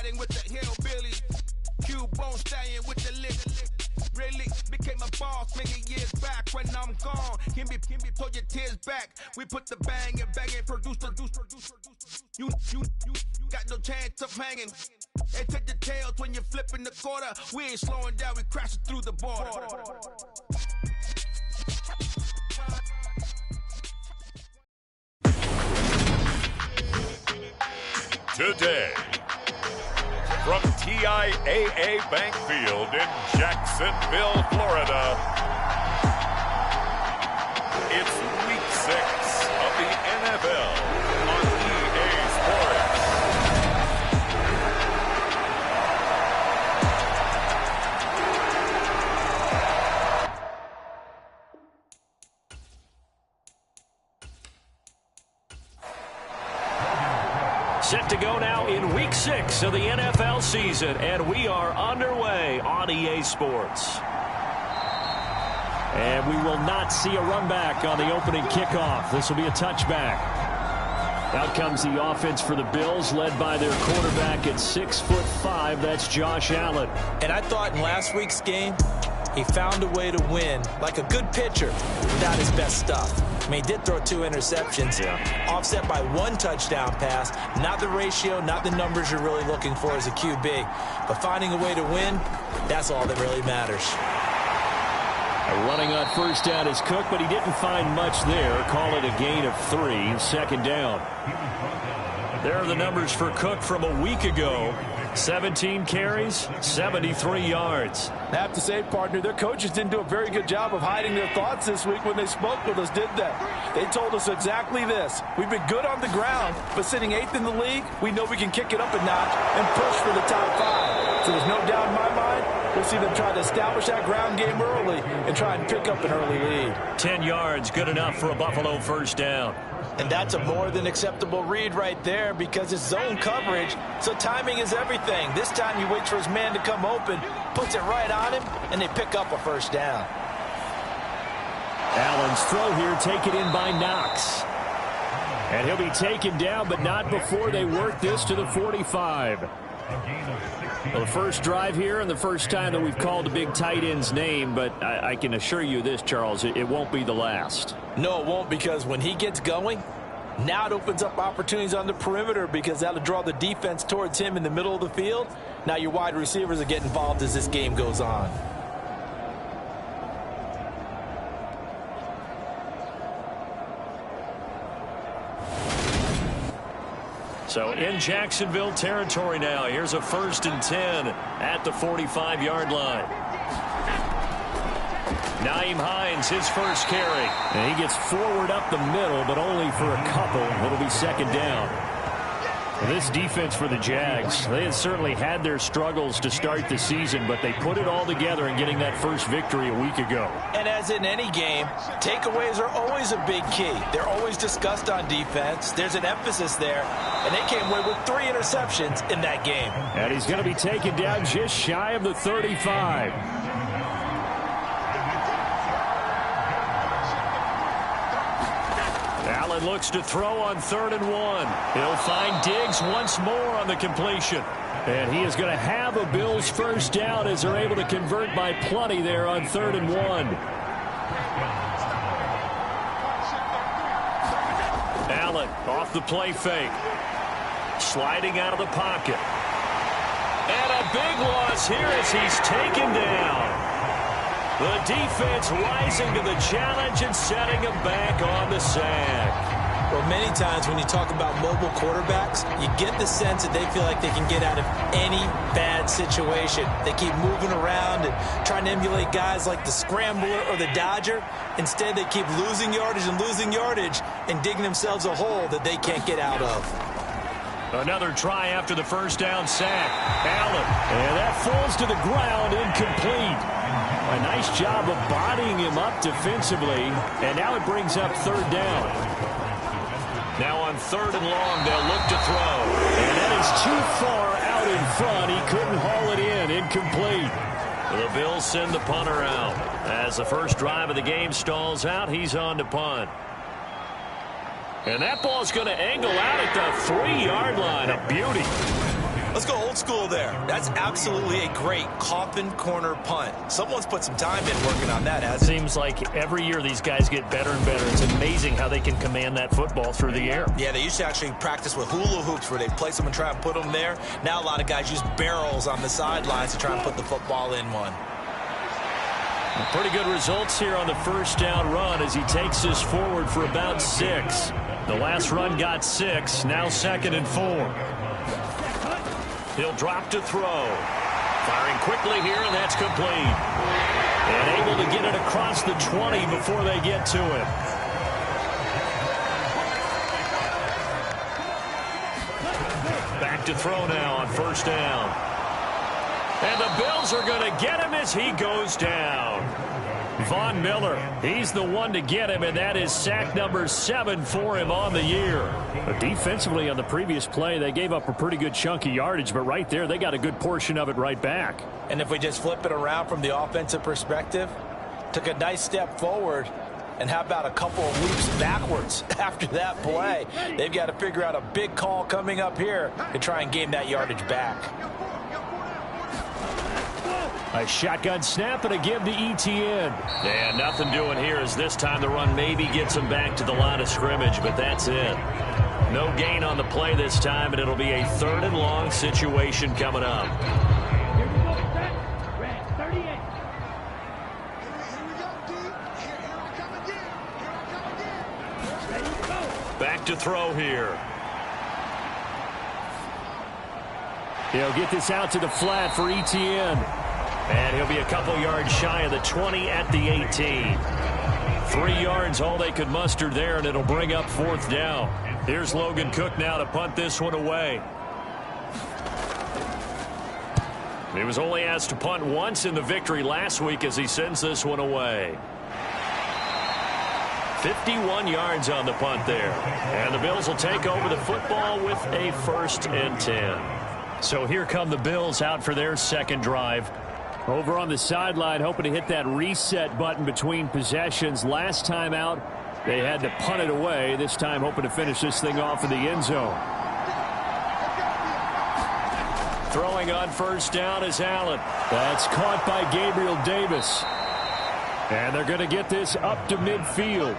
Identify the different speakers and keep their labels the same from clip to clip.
Speaker 1: riding with the hillbillies. Cube-bone stallion with the lick. Really became a boss many years back. When I'm gone, can be pull your tears back. We put the bang and produce. You got no chance of hanging. And take the tails when you're flipping the quarter. We ain't slowing down, we crashing through the border.
Speaker 2: Today, from TIAA Bank Field in Jacksonville, Florida, it's Week 6 of the NFL on EA Sports.
Speaker 3: Set to go now in Week 6 of the NFL season, and we are underway on EA Sports. And we will not see a run back on the opening kickoff. This will be a touchback. Out comes the offense for the Bills, led by their quarterback at 6'5". That's Josh Allen.
Speaker 4: And I thought in last week's game, he found a way to win, like a good pitcher, without his best stuff. I mean, he did throw 2 interceptions, offset by 1 touchdown pass. Not the ratio, not the numbers you're really looking for as a QB. But finding a way to win, that's all that really matters.
Speaker 3: Running on first down is Cook, but he didn't find much there. Call it a gain of 3, second down. There are the numbers for Cook from a week ago. 17 carries, 73 yards.
Speaker 5: I have to say, partner, their coaches didn't do a very good job of hiding their thoughts this week when they spoke with us, did they? They told us exactly this. We've been good on the ground, but sitting 8th in the league, we know we can kick it up a notch and push for the top 5. So there's no doubt in my mind, we'll see them try to establish that ground game early and try and pick up an early lead.
Speaker 3: 10 yards, good enough for a Buffalo first down.
Speaker 4: And that's a more than acceptable read right there because it's zone coverage, so timing is everything. This time he waits for his man to come open, puts it right on him, and they pick up a first down.
Speaker 3: Allen's throw here taken in by Knox. And he'll be taken down, but not before they work this to the 45. Well, the first drive here and the first time that we've called the big tight end's name, but I can assure you this, Charles, it won't be the last.
Speaker 4: No, it won't, because when he gets going, now it opens up opportunities on the perimeter because that'll draw the defense towards him in the middle of the field. Now your wide receivers will get involved as this game goes on.
Speaker 3: So in Jacksonville territory now. Here's a 1st and 10 at the 45-yard line. Nyheim Hines, his first carry. And he gets forward up the middle, but only for a couple. It'll be second down. And this defense for the Jags, they had certainly had their struggles to start the season, but they put it all together in getting that first victory a week ago.
Speaker 4: And as in any game, takeaways are always a big key. They're always discussed on defense. There's an emphasis there, and they came away with 3 interceptions in that game.
Speaker 3: And he's going to be taken down just shy of the 35. Allen looks to throw on 3rd and 1. He'll find Diggs once more on the completion. And he is going to have a Bills first down as they're able to convert by plenty there on 3rd and 1. Allen off the play fake. Sliding out of the pocket. And a big loss here as he's taken down. The defense rising to the challenge and setting him back on the sack.
Speaker 4: Well, many times when you talk about mobile quarterbacks, you get the sense that they feel like they can get out of any bad situation. They keep moving around and trying to emulate guys like the Scrambler or the Dodger. Instead, they keep losing yardage and digging themselves a hole that they can't get out of.
Speaker 3: Another try after the first down sack. Allen, and that falls to the ground, incomplete. A nice job of bodying him up defensively, and now it brings up 3rd down. Now on 3rd and long, they'll look to throw. And that is too far out in front. He couldn't haul it in. Incomplete. The Bills send the punter out. As the first drive of the game stalls out, he's on to punt. And that ball's going to angle out at the 3-yard line. A beauty.
Speaker 4: Let's go old school there. That's absolutely a great coffin corner punt. Someone's put some time in working on that, hasn't it?
Speaker 3: Seems like every year these guys get better and better. It's amazing how they can command that football through the air.
Speaker 4: Yeah, they used to actually practice with hula hoops where they place them and try and put them there. Now a lot of guys use barrels on the sidelines to try and put the football in one.
Speaker 3: Pretty good results here on the first down run as he takes this forward for about 6. The last run got 6. Now 2nd and 4. He'll drop to throw. Firing quickly here, and that's complete. And able to get it across the 20 before they get to him. Back to throw now on first down. And the Bills are going to get him as he goes down. Von Miller, he's the one to get him, and that is sack number 7 for him on the year. But defensively on the previous play, they gave up a pretty good chunk of yardage, but right there, they got a good portion of it right back.
Speaker 4: And if we just flip it around from the offensive perspective, took a nice step forward, and how about a couple of leaps backwards after that play? They've got to figure out a big call coming up here to try and gain that yardage back.
Speaker 3: A shotgun snap and a give to Etienne. And nothing doing here as this time the run maybe gets him back to the line of scrimmage, but that's it. No gain on the play this time, and it'll be a 3rd and long situation coming up. Back to throw here. He'll get this out to the flat for Etienne. And he'll be a couple yards shy of the 20 at the 18. 3 yards all they could muster there, and it'll bring up 4th down. Here's Logan Cook now to punt this one away. He was only asked to punt once in the victory last week as he sends this one away. 51 yards on the punt there. And the Bills will take over the football with a 1st and 10. So here come the Bills out for their second drive. Over on the sideline, hoping to hit that reset button between possessions. Last time out, they had to punt it away. This time, hoping to finish this thing off in the end zone. Throwing on first down is Allen. That's caught by Gabriel Davis. And they're going to get this up to midfield.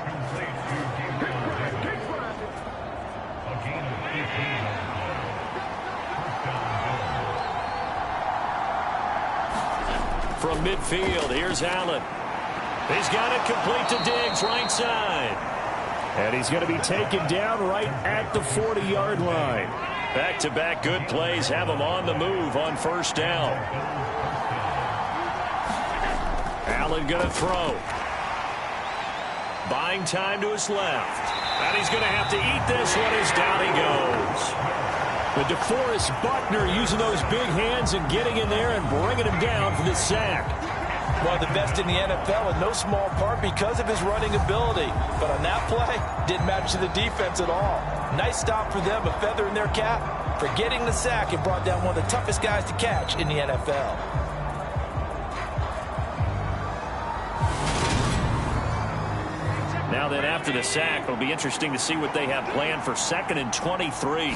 Speaker 3: From midfield, here's Allen. He's got it complete to Diggs, right side. And he's going to be taken down right at the 40-yard line. Back-to-back good plays have him on the move on first down. Allen going to throw. Buying time to his left. And he's going to have to eat this one as down he goes. But DeForest Buckner using those big hands and getting in there and bringing him down for the sack.
Speaker 4: One of the best in the NFL in no small part because of his running ability. But on that play, didn't match to the defense at all. Nice stop for them, a feather in their cap for getting the sack and brought down one of the toughest guys to catch in the NFL.
Speaker 3: Now then, after the sack, it'll be interesting to see what they have planned for 2nd and 23.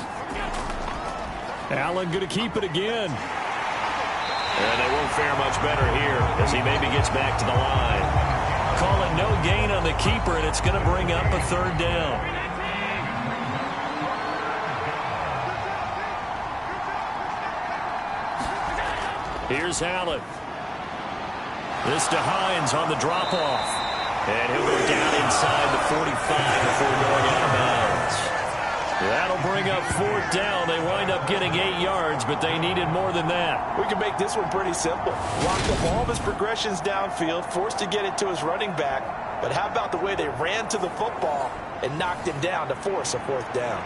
Speaker 3: Allen going to keep it again. And they won't fare much better here as he maybe gets back to the line. Call it no gain on the keeper, and it's going to bring up a 3rd down. Here's Allen. This to Hines on the drop-off. And he'll go down inside the 45 before going out of bounds. That'll bring up 4th down. They wind up getting 8 yards, but they needed more than that.
Speaker 5: We can make this one pretty simple. Locked up all of his progressions downfield, forced to get it to his running back. But how about the way they ran to the football and knocked him down to force a 4th down?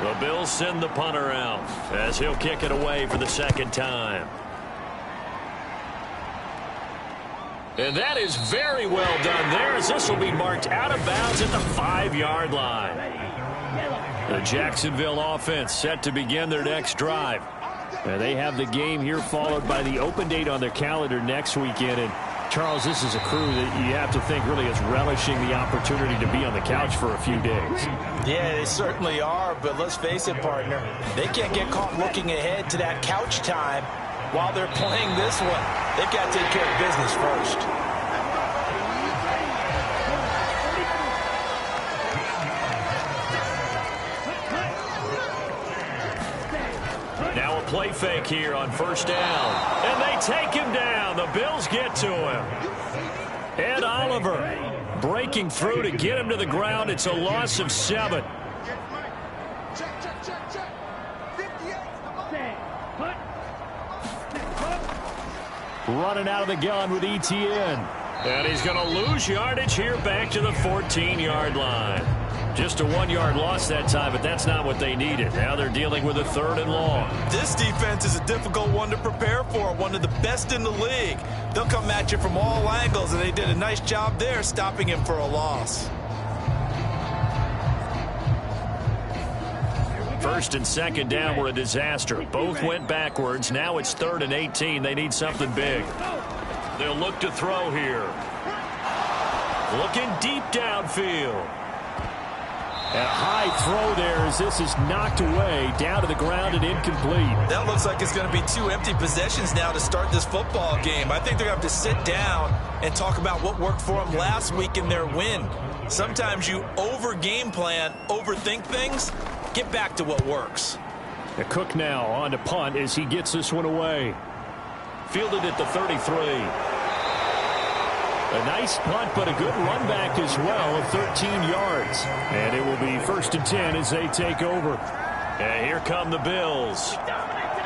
Speaker 3: The Bills send the punter out as he'll kick it away for the 2nd time. And that is very well done there as this will be marked out of bounds at the 5-yard line. The Jacksonville offense set to begin their next drive. And they have the game here followed by the open date on their calendar next weekend. And Charles, this is a crew that you have to think really is relishing the opportunity to be on the couch for a few days.
Speaker 4: Yeah, they certainly are, but let's face it, partner. They can't get caught looking ahead to that couch time while they're playing this one. They've got to take care of business first.
Speaker 3: Now a play fake here on first down. And they take him down. The Bills get to him. Ed Oliver breaking through to get him to the ground. It's a loss of 7. Running out of the gun with Etienne. And he's going to lose yardage here back to the 14-yard line. Just a 1-yard loss that time, but that's not what they needed. Now they're dealing with a 3rd and long.
Speaker 4: This defense is a difficult one to prepare for, one of the best in the league. They'll come at you from all angles, and they did a nice job there stopping him for a loss.
Speaker 3: 1st and 2nd down were a disaster. Both went backwards. Now it's 3rd and 18. They need something big. They'll look to throw here. Looking deep downfield. A high throw there as this is knocked away, down to the ground and incomplete.
Speaker 4: That looks like it's going to be 2 empty possessions now to start this football game. I think they're going to have to sit down and talk about what worked for them last week in their win. Sometimes you over-game plan, overthink things. Get back to what works.
Speaker 3: The Cook now on to punt as he gets this one away. Fielded at the 33. A nice punt, but a good run back as well of 13 yards. And it will be 1st and 10 as they take over. And here come the Bills.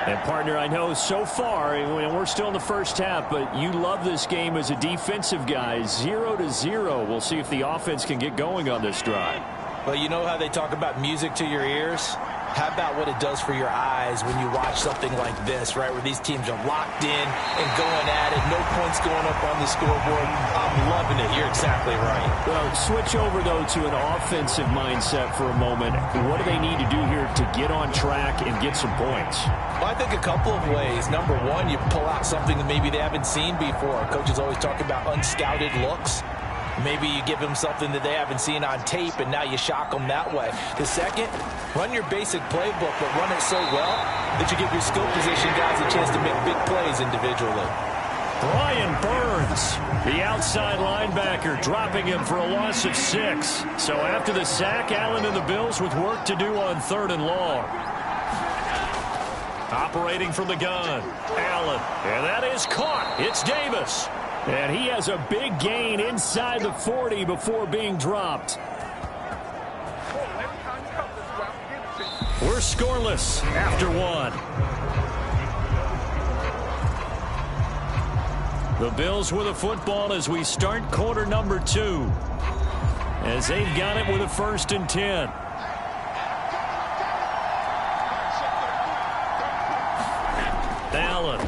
Speaker 3: And, partner, I know so far, and we're still in the first half, but you love this game as a defensive guy. 0-0. We'll see if the offense can get going on this drive.
Speaker 4: Well, you know how they talk about music to your ears? How about what it does for your eyes when you watch something like this, right, where these teams are locked in and going at it, no points going up on the scoreboard. I'm loving it. You're exactly right.
Speaker 3: Well, switch over, though, to an offensive mindset for a moment. What do they need to do here to get on track and get some points?
Speaker 4: Well, I think a couple of ways. Number one, you pull out something that maybe they haven't seen before. Coaches always talk about unscouted looks. Maybe you give them something that they haven't seen on tape, and now you shock them that way. The second, run your basic playbook, but run it so well that you give your skill position guys a chance to make big plays individually.
Speaker 3: Brian Burns, the outside linebacker, dropping him for a loss of 6. So after the sack, Allen and the Bills with work to do on 3rd and long. Operating from the gun, Allen, and that is caught. It's Davis. And he has a big gain inside the 40 before being dropped. We're scoreless after 1. The Bills with a football as we start quarter number 2. As they've got it with a 1st and 10. Allen.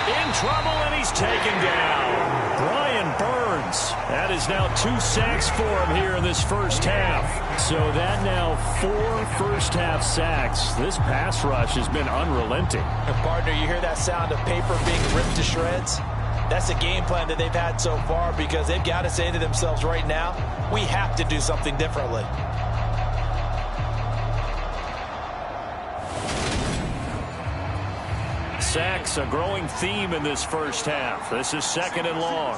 Speaker 3: In trouble, and he's taken down. Brian Burns. That is now 2 sacks for him here in this first half. So that now 4 first-half sacks. This pass rush has been unrelenting.
Speaker 4: And partner, you hear that sound of paper being ripped to shreds? That's a game plan that they've had so far because they've got to say to themselves right now, we have to do something differently.
Speaker 3: Sacks, a growing theme in this first half. This is 2nd and long.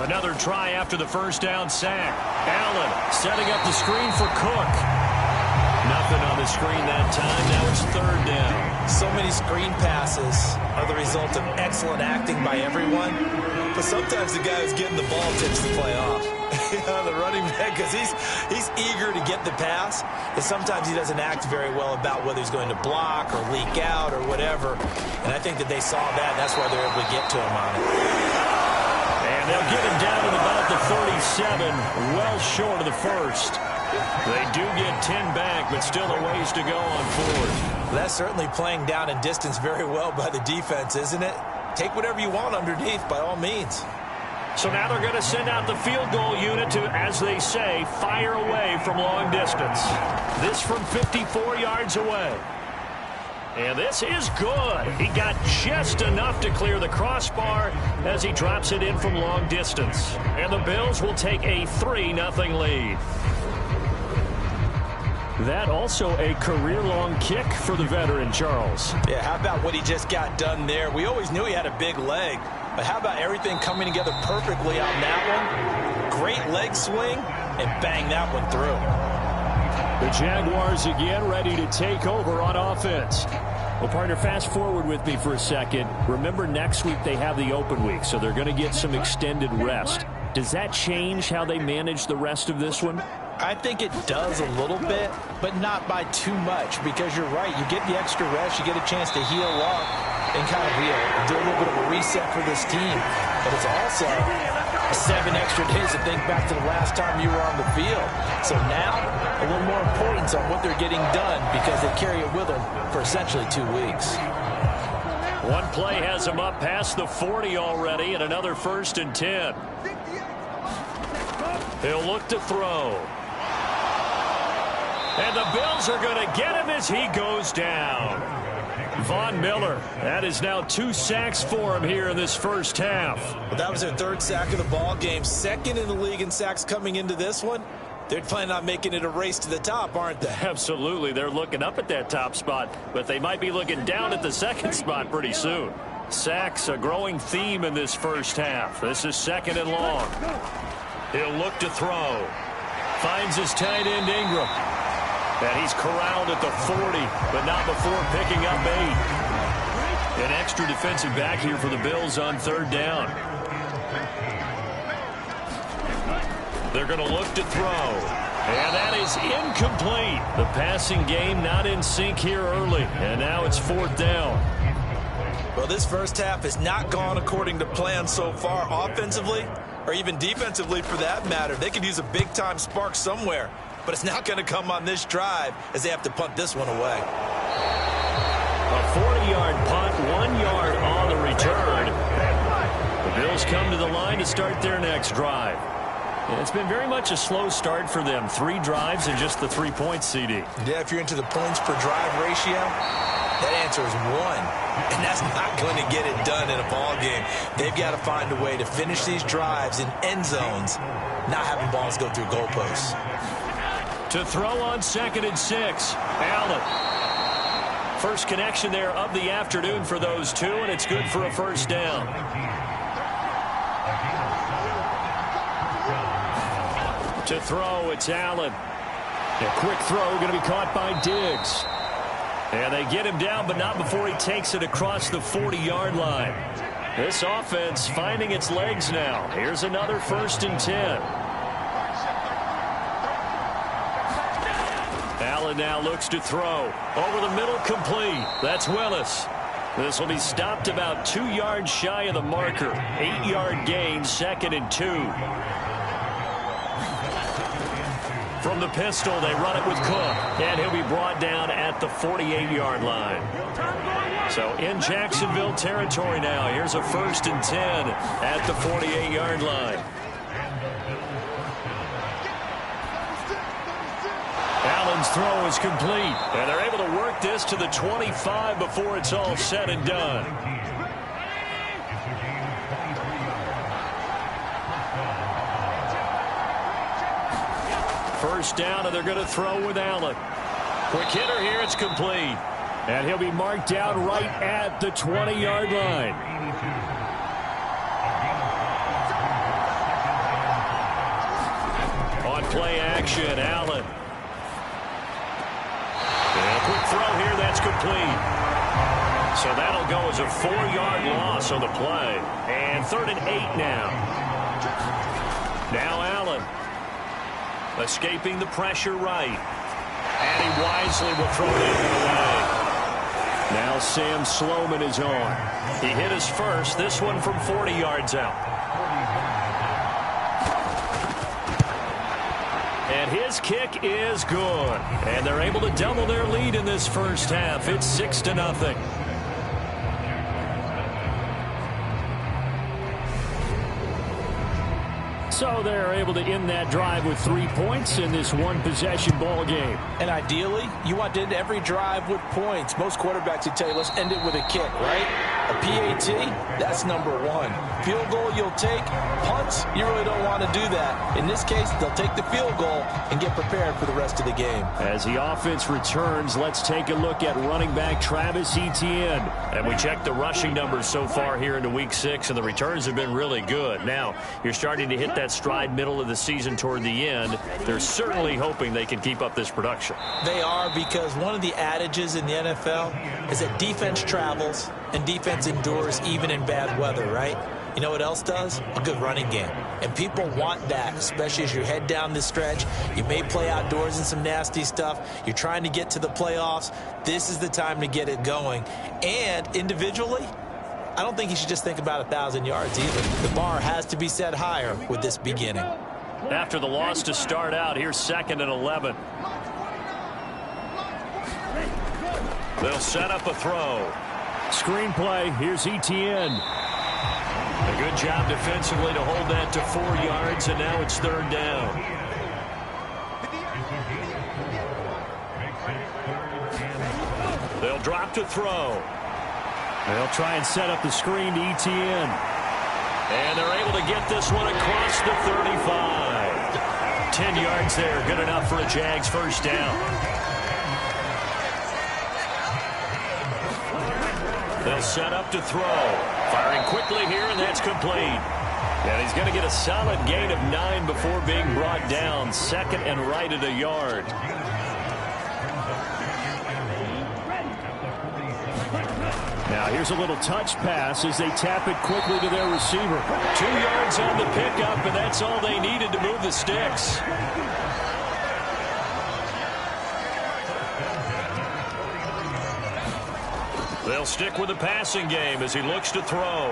Speaker 3: Another try after the first down sack. Allen setting up the screen for Cook. Nothing on the screen that time. Now it's 3rd down.
Speaker 4: So many screen passes are the result of excellent acting by everyone. But sometimes the guy who's getting the ball tips the play off. The running back, because he's eager to get the pass, and sometimes he doesn't act very well about whether he's going to block or leak out or whatever. And I think that they saw that, and that's why they're able to get to him on it.
Speaker 3: And they'll get him down to about the 37, well short of the 1st. They do get 10 back, but still a ways to go on 4th.
Speaker 4: That's certainly playing down in distance very well by the defense, isn't it? Take whatever you want underneath, by all means.
Speaker 3: So now they're going to send out the field goal unit to, as they say, fire away from long distance. This from 54 yards away. And this is good. He got just enough to clear the crossbar as he drops it in from long distance. And the Bills will take a 3-0 lead. That also a career-long kick for the veteran, Charles.
Speaker 4: Yeah, how about what he just got done there? We always knew he had a big leg, but how about everything coming together perfectly on that one? Great leg swing, and bang that one through.
Speaker 3: The Jaguars again ready to take over on offense. Well, partner, fast forward with me for a second. Remember, next week they have the open week, so they're going to get some extended rest. Does that change how they manage the rest of this one?
Speaker 4: I think it does a little bit, but not by too much, because you're right. You get the extra rest, you get a chance to heal up and kind of do a little bit of a reset for this team. But it's also 7 extra days to think back to the last time you were on the field. So now, a little more importance on what they're getting done because they carry it with them for essentially 2 weeks.
Speaker 3: One play has them up past the 40 already, and another 1st and 10. He'll look to throw. And the Bills are going to get him as he goes down. Von Miller, that is now 2 sacks for him here in this first half.
Speaker 4: Well, that was their 3rd sack of the ball game. 2nd in the league in sacks coming into this one. They're planning on making it a race to the top, aren't they?
Speaker 3: Absolutely. They're looking up at that top spot, but they might be looking down at the 2nd spot pretty soon. Sacks, a growing theme in this first half. This is 2nd and long. He'll look to throw. Finds his tight end, Ingram. And he's corralled at the 40, but not before picking up 8. An extra defensive back here for the Bills on 3rd down. They're going to look to throw. And that is incomplete. The passing game not in sync here early. And now it's 4th down.
Speaker 4: Well, this first half has not gone according to plan so far offensively, or even defensively for that matter. They could use a big-time spark somewhere, but it's not going to come on this drive as they have to punt this one away.
Speaker 3: A 40-yard punt, 1 yard on the return. The Bills come to the line to start their next drive. And it's been very much a slow start for them. 3 drives and just the 3 points, CD.
Speaker 4: Yeah, if you're into the points per drive ratio, that answer is 1. And that's not going to get it done in a ball game. They've got to find a way to finish these drives in end zones, not having balls go through goalposts.
Speaker 3: To throw on 2nd and 6, Allen. First connection there of the afternoon for those two, and it's good for a 1st down. To throw, it's Allen. A quick throw going to be caught by Diggs. And they get him down, but not before he takes it across the 40-yard line. This offense finding its legs now. Here's another 1st and 10. Allen now looks to throw. Over the middle, complete. That's Willis. This will be stopped about 2 yards shy of the marker. 8-yard gain, 2nd and 2. From the pistol, they run it with Cook, and he'll be brought down at the 48-yard line. So in Jacksonville territory now, here's a 1st and 10 at the 48-yard line. Allen's throw is complete, and they're able to work this to the 25 before it's all said and done. First down, and they're going to throw with Allen. Quick hitter here, it's complete. And he'll be marked down right at the 20-yard line. On play action, Allen. And a quick throw here, that's complete. So that'll go as a 4-yard loss on the play. And 3rd and 8 now. Now Allen. Escaping the pressure right. And he wisely will throw it away. Now Sam Sloman is on. He hit his first, this one from 40 yards out. And his kick is good. And they're able to double their lead in this first half. It's 6-0. So they're able to end that drive with 3 points in this one-possession ball game.
Speaker 4: And ideally, you want to end every drive with points. Most quarterbacks would tell you, let's end it with a kick, right? A PAT, that's number one. Field goal you'll take. Punts, you really don't want to do that. In this case, they'll take the field goal and get prepared for the rest of the game.
Speaker 3: As the offense returns, let's take a look at running back Travis Etienne.
Speaker 6: And we checked the rushing numbers so far here into Week 6, and the returns have been really good. Now, you're starting to hit that stride middle of the season toward the end. They're certainly hoping they can keep up this production.
Speaker 4: They are, because one of the adages in the NFL is that defense travels and defense endures even in bad weather, right? You know what else does? A good running game. And people want that, especially as you head down this stretch. You may play outdoors in some nasty stuff. You're trying to get to the playoffs. This is the time to get it going. And individually, I don't think you should just think about 1,000 yards either. The bar has to be set higher with this beginning.
Speaker 6: After the loss to start out, here's 2nd and 11. They'll set up a throw.
Speaker 3: Screenplay, here's Etienne.
Speaker 6: A good job defensively to hold that to 4 yards, and now it's 3rd down. They'll drop to throw.
Speaker 3: They'll try and set up the screen to Etienne.
Speaker 6: And they're able to get this one across the 35. 10 yards there, good enough for a Jags first down. They'll set up to throw. Firing quickly here, and that's complete. And he's going to get a solid gain of 9 before being brought down. 2nd and right at a yard.
Speaker 3: Now here's a little touch pass as they tap it quickly to their receiver.
Speaker 6: 2 yards on the pickup, and that's all they needed to move the sticks. They'll stick with the passing game as he looks to throw.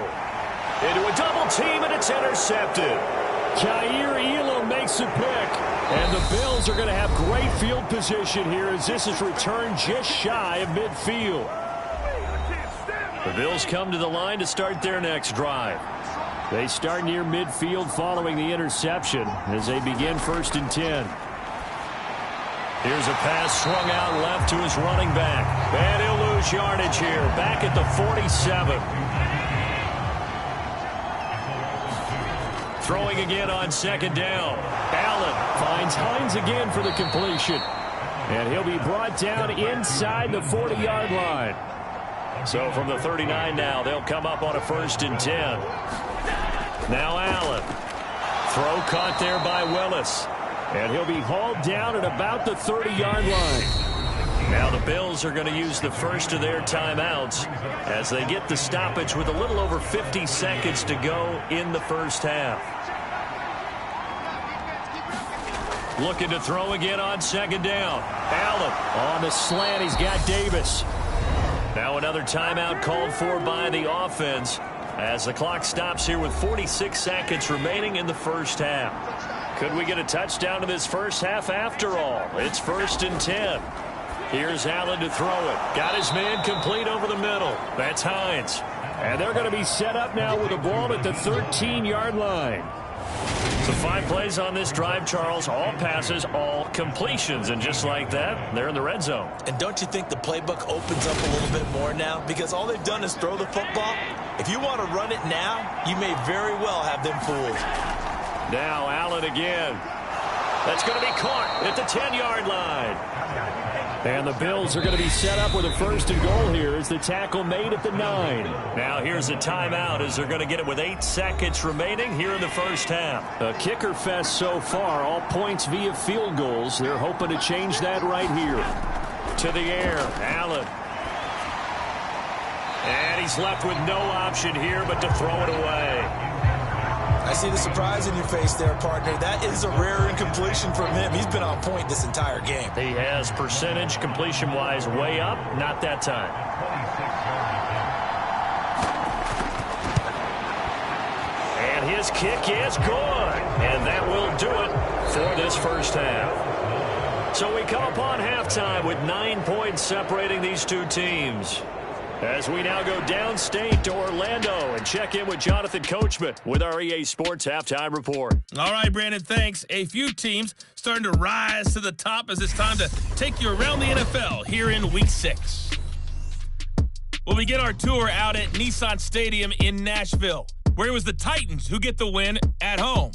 Speaker 6: Into a double team, and it's intercepted.
Speaker 3: Kaiir Elam makes the pick. And the Bills are going to have great field position here as this is returned just shy of midfield.
Speaker 6: The Bills come to the line to start their next drive.
Speaker 3: They start near midfield following the interception as they begin 1st and 10.
Speaker 6: Here's a pass swung out left to his running back. And he'll lose yardage here. Back at the 47. Throwing again on 2nd down.
Speaker 3: Allen finds Hines again for the completion. And he'll be brought down inside the 40-yard line.
Speaker 6: So from the 39 now, they'll come up on a 1st and 10. Now Allen. Throw caught there by Willis.
Speaker 3: And he'll be hauled down at about the 30-yard line.
Speaker 6: Now the Bills are going to use the first of their timeouts as they get the stoppage with a little over 50 seconds to go in the first half. Looking to throw again on 2nd down. Allen
Speaker 3: on the slant. He's got Davis.
Speaker 6: Now another timeout called for by the offense as the clock stops here with 46 seconds remaining in the first half. Could we get a touchdown to this first half after all? It's 1st and 10. Here's Allen to throw it. Got his man complete over the middle. That's Hines.
Speaker 3: And they're going to be set up now with the ball at the 13-yard line.
Speaker 6: So 5 plays on this drive, Charles. All passes, all completions. And just like that, they're in the red zone.
Speaker 4: And don't you think the playbook opens up a little bit more now? Because all they've done is throw the football. If you want to run it now, you may very well have them fooled.
Speaker 6: Now Allen again. That's going to be caught at the 10-yard line.
Speaker 3: And the Bills are going to be set up with a 1st and goal here as the tackle made at the 9.
Speaker 6: Now here's a timeout as they're going to get it with 8 seconds remaining here in the first half.
Speaker 3: A kicker fest so far, all points via field goals. They're hoping to change that right here.
Speaker 6: To the air, Allen. And he's left with no option here but to throw it away.
Speaker 4: I see the surprise in your face there, partner. That is a rare incompletion from him. He's been on point this entire game.
Speaker 6: He has percentage completion-wise way up. Not that time. And his kick is good. And that will do it for this first half. So we come upon halftime with 9 points separating these two teams.
Speaker 3: As we now go downstate to Orlando and check in with Jonathan Coachman with our EA Sports Halftime Report.
Speaker 7: All right, Brandon, thanks. A few teams starting to rise to the top as it's time to take you around the NFL here in Week 6. We'll begin our tour out at Nissan Stadium in Nashville, where it was the Titans who get the win at home.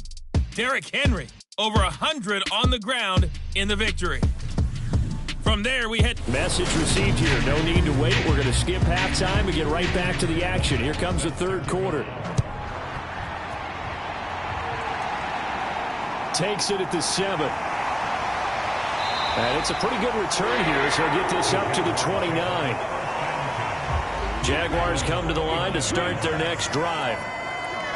Speaker 7: Derrick Henry, over 100 on the ground in the victory. From there, we head...
Speaker 3: Message received here. No need to wait. We're going to skip halftime and get right back to the action. Here comes the third quarter. Takes it at the 7. And it's a pretty good return here, so he'll get this up to the 29. Jaguars come to the line to start their next drive.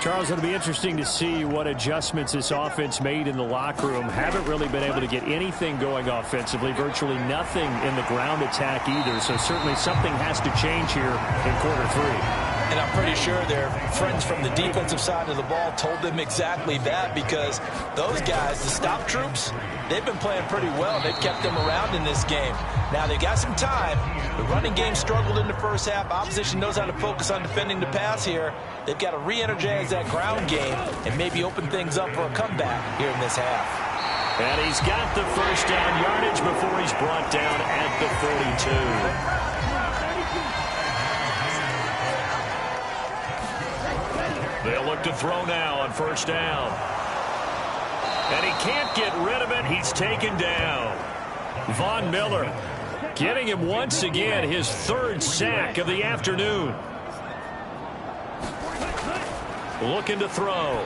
Speaker 3: Charles, it'll be interesting to see what adjustments this offense made in the locker room. Haven't really been able to get anything going offensively, virtually nothing in the ground attack either. So certainly something has to change here in quarter 3.
Speaker 4: And I'm pretty sure their friends from the defensive side of the ball told them exactly that, because those guys, the stop troops, they've been playing pretty well. They've kept them around in this game. Now, they've got some time. The running game struggled in the first half. Opposition knows how to focus on defending the pass here. They've got to re-energize that ground game and maybe open things up for a comeback here in this half.
Speaker 3: And he's got the first down yardage before he's brought down at the 42. They'll look to throw now on first down. And he can't get rid of it. He's taken down. Von Miller getting him once again, his 3rd sack of the afternoon. Looking to throw.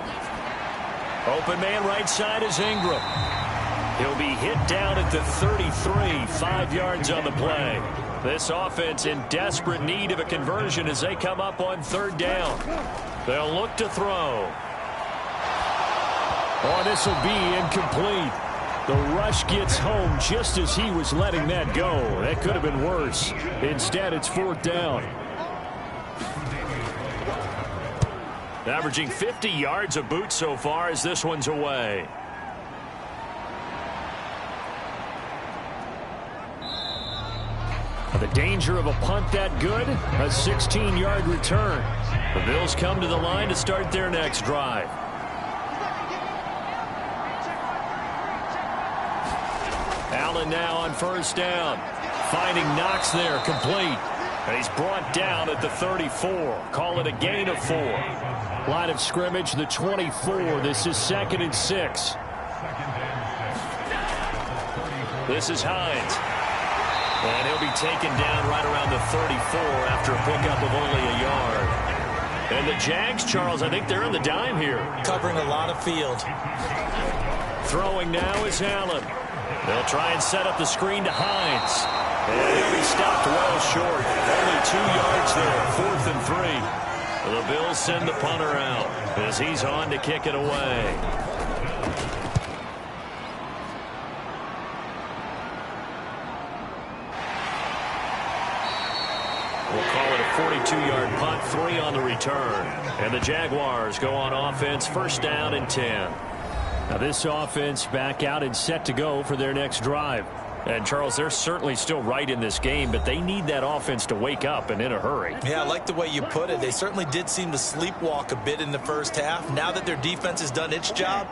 Speaker 3: Open man right side is Ingram. He'll be hit down at the 33, 5 yards on the play. This offense in desperate need of a conversion as they come up on 3rd down. They'll look to throw. Oh, this will be incomplete. The rush gets home just as he was letting that go. That could have been worse. Instead, it's 4th down. Averaging 50 yards a boot so far as this one's away. The danger of a punt that good, a 16-yard return. The Bills come to the line to start their next drive. Allen now on first down. Finding Knox there, complete. And he's brought down at the 34. Call it a gain of 4. Line of scrimmage, the 24. This is 2nd and 6. This is Hines. And he'll be taken down right around the 34 after a pickup of only a yard. And the Jags, Charles, I think they're in the dime here.
Speaker 4: Covering a lot of field.
Speaker 3: Throwing now is Allen. They'll try and set up the screen to Hines. And he'll be stopped well short. Only 2 yards there, 4th and 3. The Bills send the punter out as he's on to kick it away. We'll call it a 42-yard punt, 3 on the return. And the Jaguars go on offense, 1st down and 10. Now this offense back out and set to go for their next drive. And, Charles, they're certainly still right in this game, but they need that offense to wake up and in a hurry.
Speaker 4: Yeah, I like the way you put it. They certainly did seem to sleepwalk a bit in the first half. Now that their defense has done its job,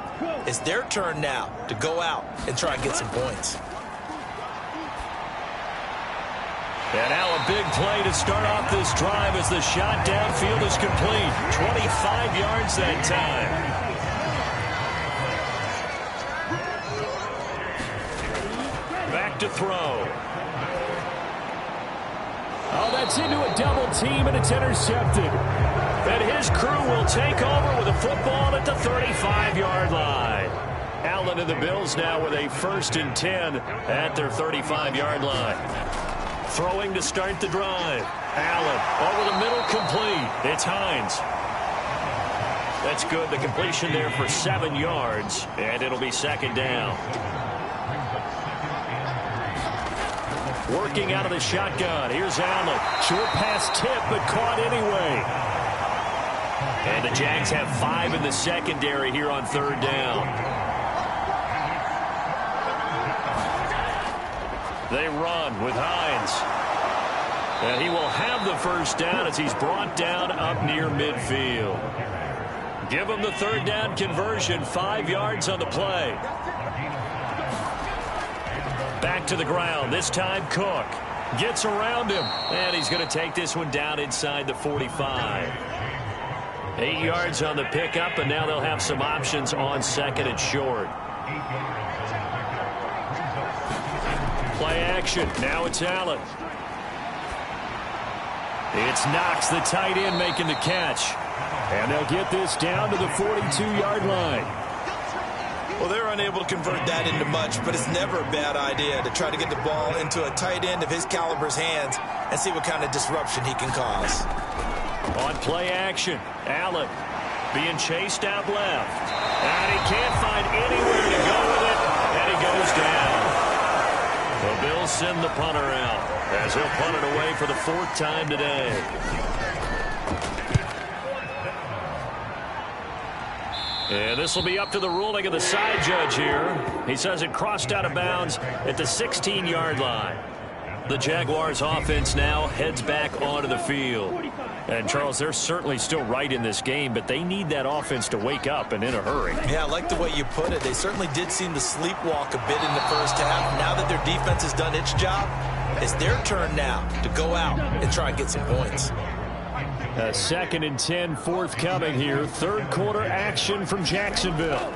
Speaker 4: it's their turn now to go out and try and get some points.
Speaker 3: And now a big play to start off this drive as the shot downfield is complete. 25 yards that time. Back to throw. Oh, that's into a double team, and it's intercepted. And his crew will take over with a football at the 35-yard line. Allen and the Bills now with a 1st and 10 at their 35-yard line. Throwing to start the drive. Allen over the middle, complete. It's Hines. That's good. The completion there for 7 yards, and it'll be 2nd down. Working out of the shotgun. Here's Allen. Short pass tip, but caught anyway. And the Jags have 5 in the secondary here on 3rd down. They run with Hines.
Speaker 6: And he will have the first down as he's brought down up near midfield. Give him the third down conversion, 5 yards on the play. Back to the ground, this time Cook. Gets around him, and he's going to take this one down inside the 45. 8 yards on the pickup, and now they'll have some options on second and short. Play action. Now it's Allen. It's Knox, the tight end, making the catch. And they'll get this down to the 42-yard line.
Speaker 4: Well, they're unable to convert that into much, but it's never a bad idea to try to get the ball into a tight end of his caliber's hands and see what kind of disruption he can cause.
Speaker 6: On play action, Allen being chased out left. And he can't find anywhere to go with it, and he goes down. The Bills send the punter out as he'll punt it away for the 4th time today. And this will be up to the ruling of the side judge here. He says it crossed out of bounds at the 16-yard line. The Jaguars offense now heads back onto the field. And, Charles, they're certainly still right in this game, but they need that offense to wake up and in a hurry.
Speaker 4: Yeah, I like the way you put it. They certainly did seem to sleepwalk a bit in the first half. Now that their defense has done its job, it's their turn now to go out and try and get some points.
Speaker 3: A 2nd and 10 forthcoming here. 3rd quarter action from Jacksonville.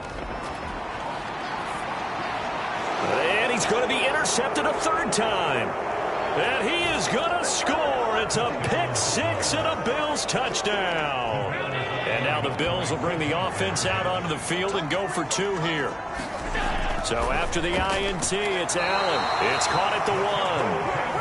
Speaker 6: And he's going to be intercepted a 3rd time. And he is going to score. It's a pick 6 and a Bills touchdown. And now the Bills will bring the offense out onto the field and go for 2 here. So after the INT, it's Allen. It's caught at the 1.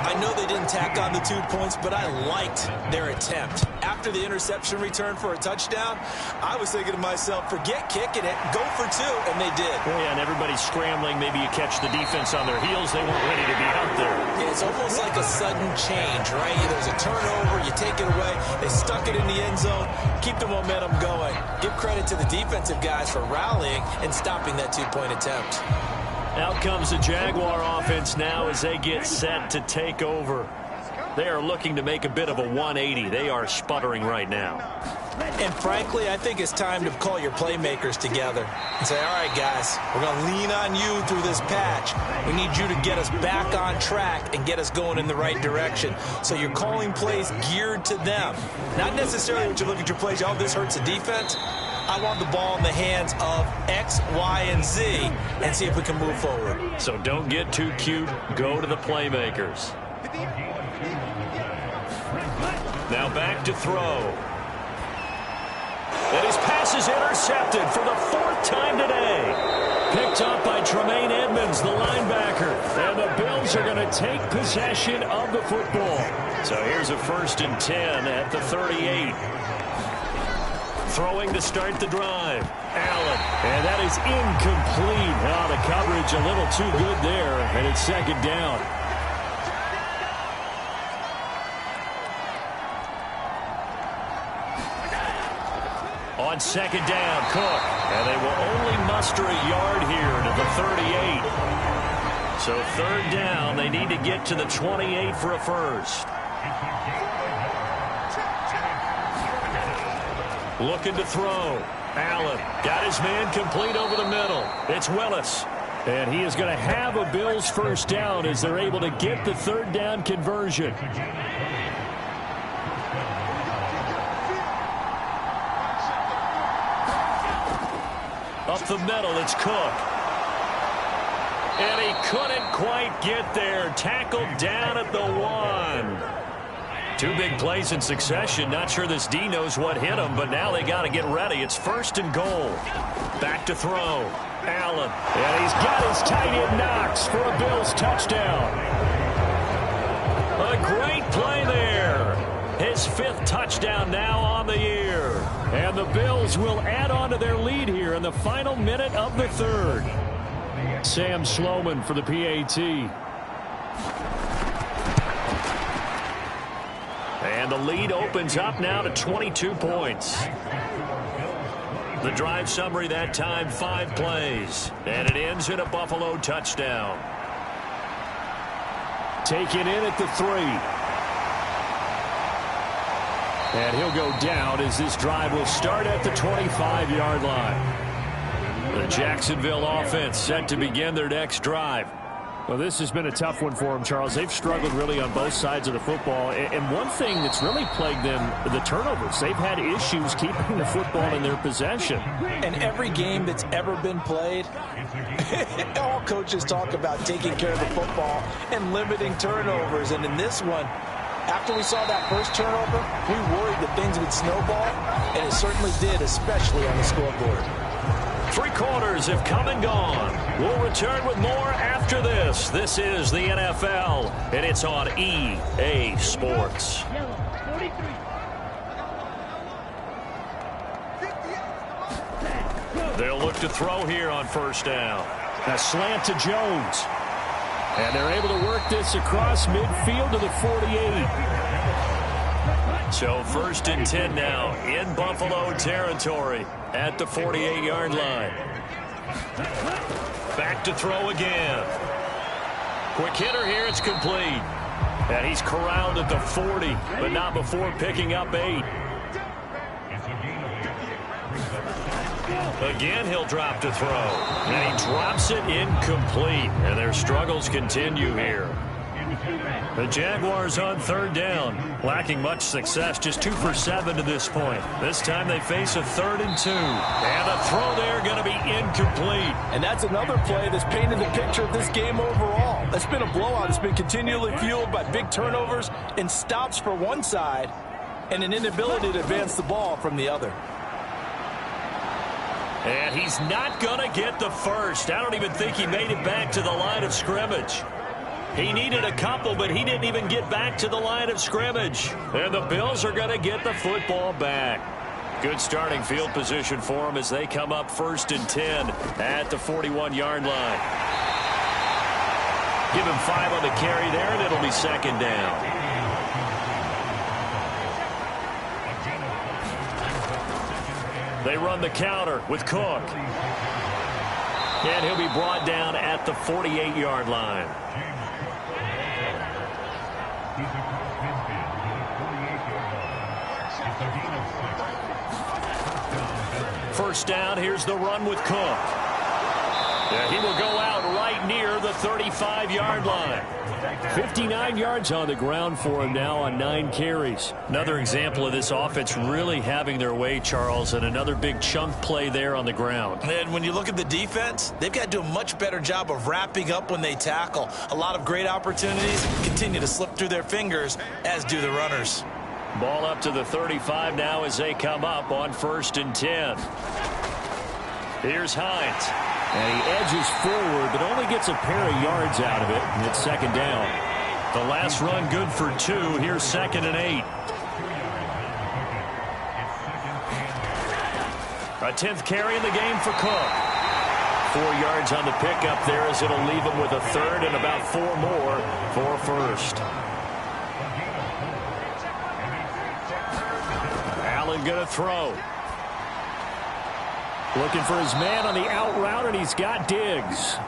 Speaker 4: I know they didn't tack on the 2 points, but I liked their attempt. After the interception return for a touchdown, I was thinking to myself, forget kicking it, go for 2, and they did.
Speaker 6: Well, yeah, and everybody's scrambling. Maybe you catch the defense on their heels. They weren't ready to be out there.
Speaker 4: Yeah, it's almost like a sudden change, right? There's a turnover, you take it away, they stuck it in the end zone, keep the momentum going. Give credit to the defensive guys for rallying and stopping that 2-point attempt.
Speaker 6: Out comes the Jaguar offense now as they get set to take over. They are looking to make a bit of a 180. They are sputtering right now.
Speaker 4: And frankly, I think it's time to call your playmakers together and say, all right, guys, we're going to lean on you through this patch. We need you to get us back on track and get us going in the right direction. So you're calling plays geared to them. Not necessarily what you look at your plays, oh, this hurts the defense. I want the ball in the hands of X, Y, and Z and see if we can move forward.
Speaker 6: So don't get too cute. Go to the playmakers. Now back to throw. And his pass is intercepted for the 4th time today. Picked up by Tremaine Edmonds, the linebacker. And the Bills are going to take possession of the football. So here's a 1st and 10 at the 38. Throwing to start the drive. Allen. And that is incomplete. Oh, the coverage a little too good there. And it's 2nd down. On 2nd down, Cook. And they will only muster a yard here to the 38. So 3rd down, they need to get to the 28 for a first. Looking to throw. Allen got his man complete over the middle. It's Willis.
Speaker 3: And he is going to have a Bills 1st down as they're able to get the 3rd down conversion.
Speaker 6: Up the middle, it's Cook. And he couldn't quite get there. Tackled down at the 1. 2 big plays in succession. Not sure this D knows what hit him, but now they got to get ready. It's 1st and goal. Back to throw. Allen.
Speaker 3: And he's got his tight end Knox for a Bills touchdown.
Speaker 6: A great play there. His 5th touchdown now on the year.
Speaker 3: And the Bills will add on to their lead here in the final minute of the 3rd. Sam Sloman for the PAT.
Speaker 6: And the lead opens up now to 22 points. The drive summary that time, 5 plays. And it ends in a Buffalo touchdown.
Speaker 3: taken in at the 3. And he'll go down as this drive will start at the 25-yard line. The Jacksonville offense set to begin their next drive. Well, this has been a tough one for them, Charles. They've struggled really on both sides of the football. And one thing that's really plagued them, the turnovers. They've had issues keeping the football in their possession.
Speaker 4: And every game that's ever been played, all coaches talk about taking care of the football and limiting turnovers. And in this one, after we saw that first turnover, we worried that things would snowball, and it certainly did, especially on the scoreboard.
Speaker 6: 3 quarters have come and gone. We'll return with more after this. This is the NFL, and it's on EA Sports. They'll look to throw here on first down.
Speaker 3: A slant to Jones. And they're able to work this across midfield to the 48.
Speaker 6: So 1st and 10 now in Buffalo territory at the 48-yard line. Back to throw again. Quick hitter here, it's complete. And he's corralled at the 40, but not before picking up 8. Again, he'll drop to throw. And he drops it incomplete. And their struggles continue here. The Jaguars on 3rd down, lacking much success, just 2 for 7 to this point. This time they face a 3rd and 2. And the throw there going to be incomplete.
Speaker 5: And that's another play that's painted the picture of this game overall. It's been a blowout. It's been continually fueled by big turnovers and stops for one side and an inability to advance the ball from the other.
Speaker 6: And he's not going to get the first. I don't even think he made it back to the line of scrimmage. He needed a couple, but he didn't even get back to the line of scrimmage. And the Bills are going to get the football back. Good starting field position for them as they come up 1st and 10 at the 41-yard line. Give him 5 on the carry there, and it'll be 2nd down. They run the counter with Cook. And he'll be brought down at the 48-yard line. First down, here's the run with Cook. Yeah, he will go out right near the 35-yard line.
Speaker 3: 59 yards on the ground for him now on 9 carries.
Speaker 6: Another example of this offense really having their way, Charles, and another big chunk play there on the ground.
Speaker 4: And when you look at the defense, they've got to do a much better job of wrapping up when they tackle. A lot of great opportunities continue to slip through their fingers, as do the runners.
Speaker 6: Ball up to the 35 now as they come up on 1st and 10. Here's Hines.
Speaker 3: And he edges forward, but only gets a pair of yards out of it, and it's 2nd down.
Speaker 6: The last run good for 2. Here's 2nd and 8. A 10th carry in the game for Cook. 4 yards on the pickup there as it'll leave him with a 3rd and about 4 more for 1st. Allen going to throw.
Speaker 3: Looking for his man on the out route, and he's got Diggs.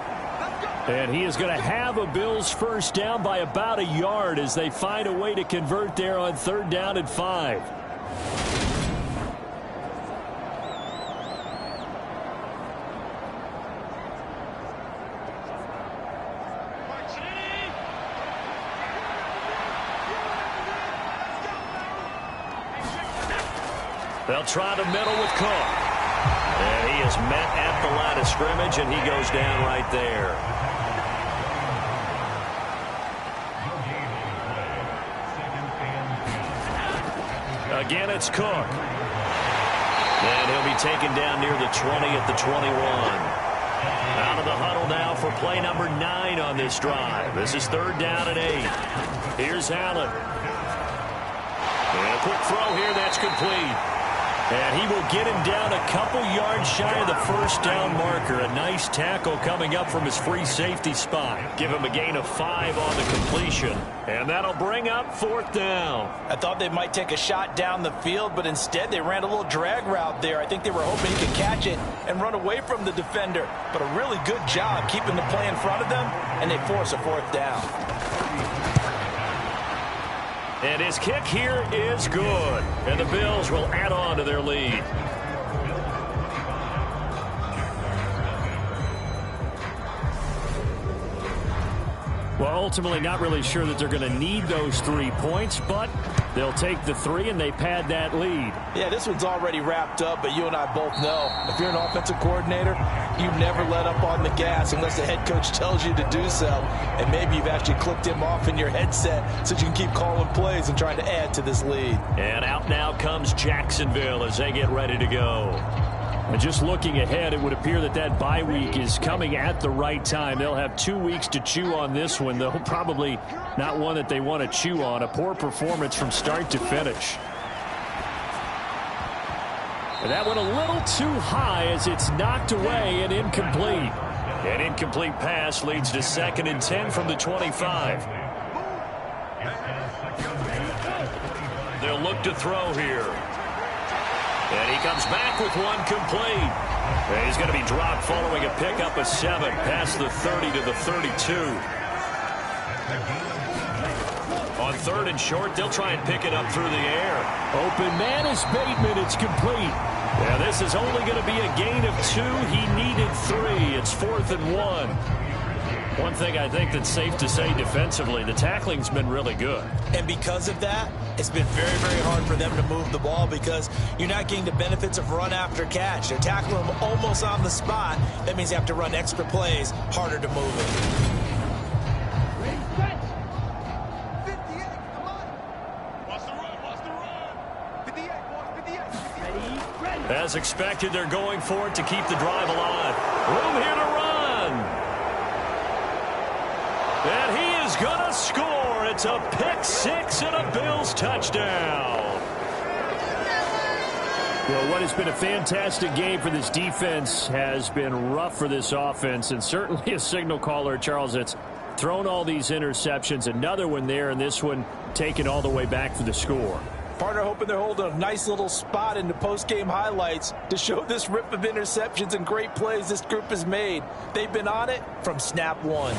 Speaker 3: And he is going to have a Bills first down by about a yard as they find a way to convert there on 3rd down and 5.
Speaker 6: They'll try the middle with Cook. And he is met at the line of scrimmage, and he goes down right there. Again, it's Cook. And he'll be taken down near the 20 at the 21. Out of the huddle now for play number 9 on this drive. This is 3rd down and 8. Here's Allen. And a quick throw here, that's complete. And he will get him down a couple yards shy of the first down marker. A nice tackle coming up from his free safety spot. Give him a gain of 5 on the completion. And that'll bring up 4th down.
Speaker 4: I thought they might take a shot down the field, but instead they ran a little drag route there. I think they were hoping he could catch it and run away from the defender. But a really good job keeping the play in front of them, and they force a 4th down.
Speaker 6: And his kick here is good. And the Bills will add on to their lead. Well, ultimately, not really sure that they're going to need those 3 points, but they'll take the 3 and they pad that lead.
Speaker 5: Yeah, this one's already wrapped up, but you and I both know if you're an offensive coordinator, you never let up on the gas unless the head coach tells you to do so. And maybe you've actually clicked him off in your headset so you can keep calling plays and trying to add to this lead.
Speaker 6: And out now comes Jacksonville as they get ready to go. And just looking ahead, it would appear that that bye week is coming at the right time. They'll have 2 weeks to chew on this one, though probably not one that they want to chew on. A poor performance from start to finish. And that went a little too high as it's knocked away and incomplete. An incomplete pass leads to 2nd and 10 from the 25. They'll look to throw here. And he comes back with one complete. And he's going to be dropped following a pickup of 7 past the 30 to the 32. On 3rd and short, they'll try and pick it up through the air.
Speaker 3: Open man is Bateman. It's complete.
Speaker 6: Yeah, this is only going to be a gain of 2. He needed 3. It's 4th and 1. One thing I think that's safe to say defensively, the tackling's been really good.
Speaker 4: And because of that, it's been very, very hard for them to move the ball because you're not getting the benefits of run after catch. They're tackling them almost on the spot. That means they have to run extra plays, harder to move it.
Speaker 6: As expected, they're going for it to keep the drive alive. Room here to run. And he is going to score. It's a pick 6 and a Bills touchdown.
Speaker 3: Well, what has been a fantastic game for this defense has been rough for this offense, and certainly a signal caller, Charles, that's thrown all these interceptions. Another one there, and this one taken all the way back for the score.
Speaker 5: Partner hoping they're holding a nice little spot in the post-game highlights to show this rip of interceptions and great plays this group has made. They've been on it from snap 1.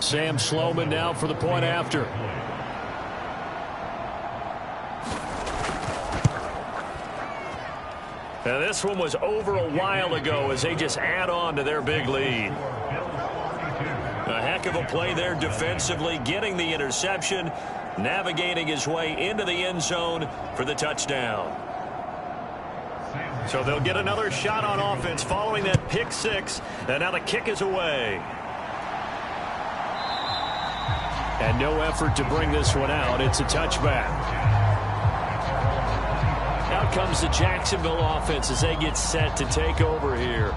Speaker 3: Sam Sloman now for the point after.
Speaker 6: Now this one was over a while ago as they just add on to their big lead. A heck of a play there defensively, getting the interception, navigating his way into the end zone for the touchdown. So they'll get another shot on offense following that pick 6, and now the kick is away.
Speaker 3: And no effort to bring this one out. It's a touchback.
Speaker 6: Out comes the Jacksonville offense as they get set to take over here.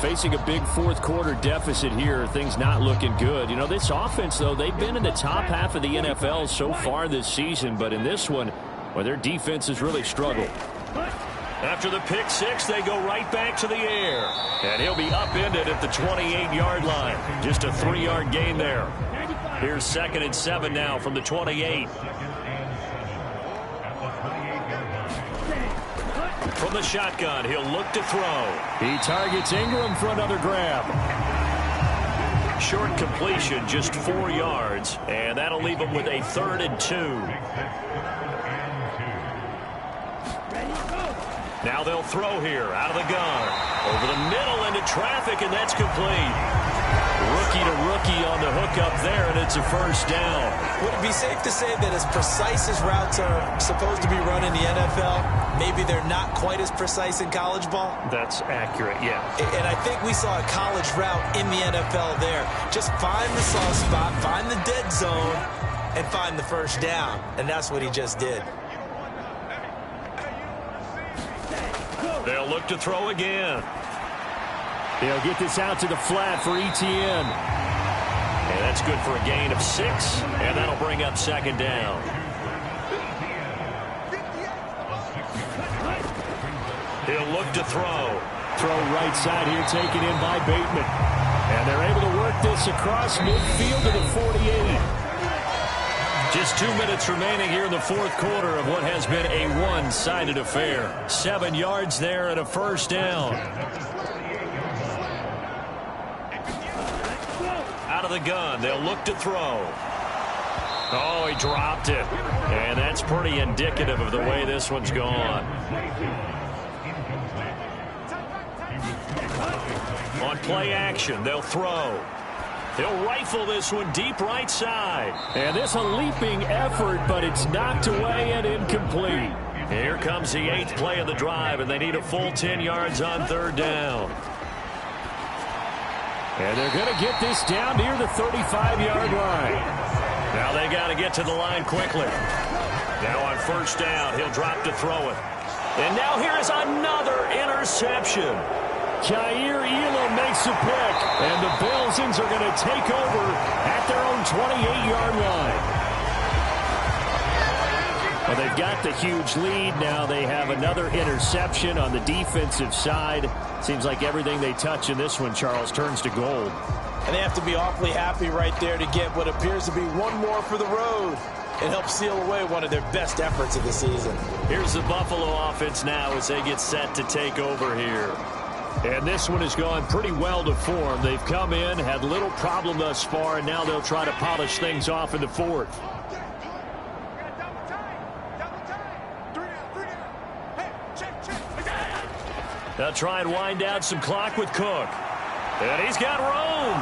Speaker 3: Facing a big fourth quarter deficit here, things not looking good. You know, this offense, though, they've been in the top half of the NFL so far this season, but in this one, well, their defense has really struggled.
Speaker 6: After the pick 6, they go right back to the air. And he'll be upended at the 28-yard line. Just a 3-yard gain there. Here's 2nd and 7 now from the 28. From the shotgun, he'll look to throw.
Speaker 3: He targets Ingram for another grab.
Speaker 6: Short completion, just 4 yards, and that'll leave him with a 3rd and 2. Now they'll throw here, out of the gun. Over the middle into traffic, and that's complete. Rookie to rookie on the hook up there, and it's a first down.
Speaker 4: Would it be safe to say that as precise as routes are supposed to be run in the NFL, maybe they're not quite as precise in college ball?
Speaker 6: That's accurate, yeah.
Speaker 4: And I think we saw a college route in the NFL there. Just find the soft spot, find the dead zone, and find the first down. And that's what he just did.
Speaker 6: They'll look to throw again.
Speaker 3: They'll get this out to the flat for Etienne.
Speaker 6: And that's good for a gain of 6, and that'll bring up 2nd down. He'll look to throw.
Speaker 3: Throw right side here, taken in by Bateman. And they're able to work this across midfield to the 48.
Speaker 6: Just 2 minutes remaining here in the fourth quarter of what has been a one-sided affair. 7 yards there and a first down. Out of the gun, they'll look to throw. Oh, he dropped it. And that's pretty indicative of the way this one's gone. On play action, they'll throw. He'll rifle this one deep right side.
Speaker 3: And this a leaping effort, but it's knocked away and incomplete.
Speaker 6: Here comes the 8th play of the drive, and they need a full 10 yards on 3rd down.
Speaker 3: And they're going to get this down near the 35-yard line.
Speaker 6: Now they got to get to the line quickly. Now on 1st down, he'll drop to throw it. And now here is another interception.
Speaker 3: Jair Elam makes a pick, and the Bills are going to take over at their own 28-yard line. Well, they've got the huge lead. Now they have another interception on the defensive side. Seems like everything they touch in this one, Charles, turns to gold.
Speaker 4: And they have to be awfully happy right there to get what appears to be one more for the road. It helps seal away one of their best efforts of the season.
Speaker 6: Here's the Buffalo offense now as they get set to take over here.
Speaker 3: And this one has gone pretty well to form. They've come in, had little problem thus far, and now they'll try to polish things off in the 4th.
Speaker 6: They'll try and wind down some clock with Cook. And he's got room.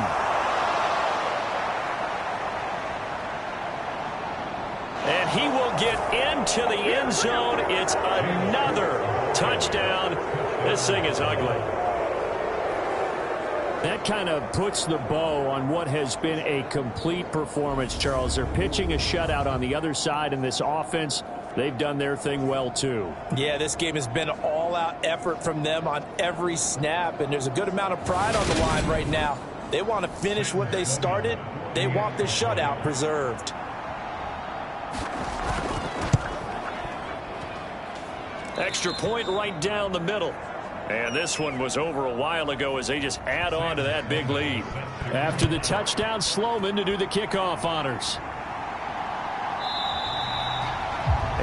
Speaker 6: And he will get into the end zone. It's another touchdown. This thing is ugly.
Speaker 3: That kind of puts the bow on what has been a complete performance, Charles. They're pitching a shutout on the other side in this offense. They've done their thing well, too.
Speaker 4: Yeah, this game has been an all-out effort from them on every snap, and there's a good amount of pride on the line right now. They want to finish what they started. They want this shutout preserved.
Speaker 6: Extra point right down the middle. And this one was over a while ago as they just add on to that big lead.
Speaker 3: After the touchdown, Sloman to do the kickoff honors.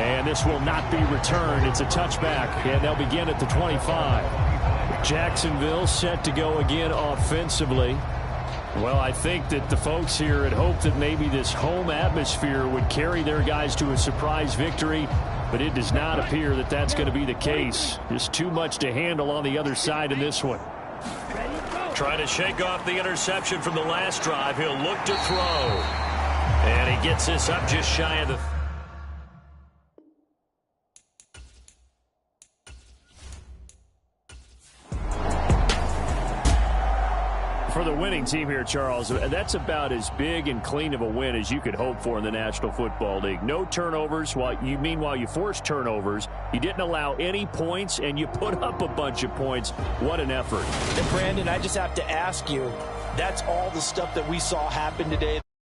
Speaker 3: And this will not be returned. It's a touchback, and they'll begin at the 25. Jacksonville set to go again offensively. Well, I think that the folks here had hoped that maybe this home atmosphere would carry their guys to a surprise victory, but it does not appear that that's going to be the case. There's too much to handle on the other side in this one.
Speaker 6: Trying to shake off the interception from the last drive. He'll look to throw. And he gets this up just shy of the...
Speaker 3: For the winning team here, Charles, that's about as big and clean of a win as you could hope for in the National Football League. No turnovers. Meanwhile, you forced turnovers. You didn't allow any points, and you put up a bunch of points. What an effort.
Speaker 4: And Brandon, I just have to ask you, that's all the stuff that we saw happen today.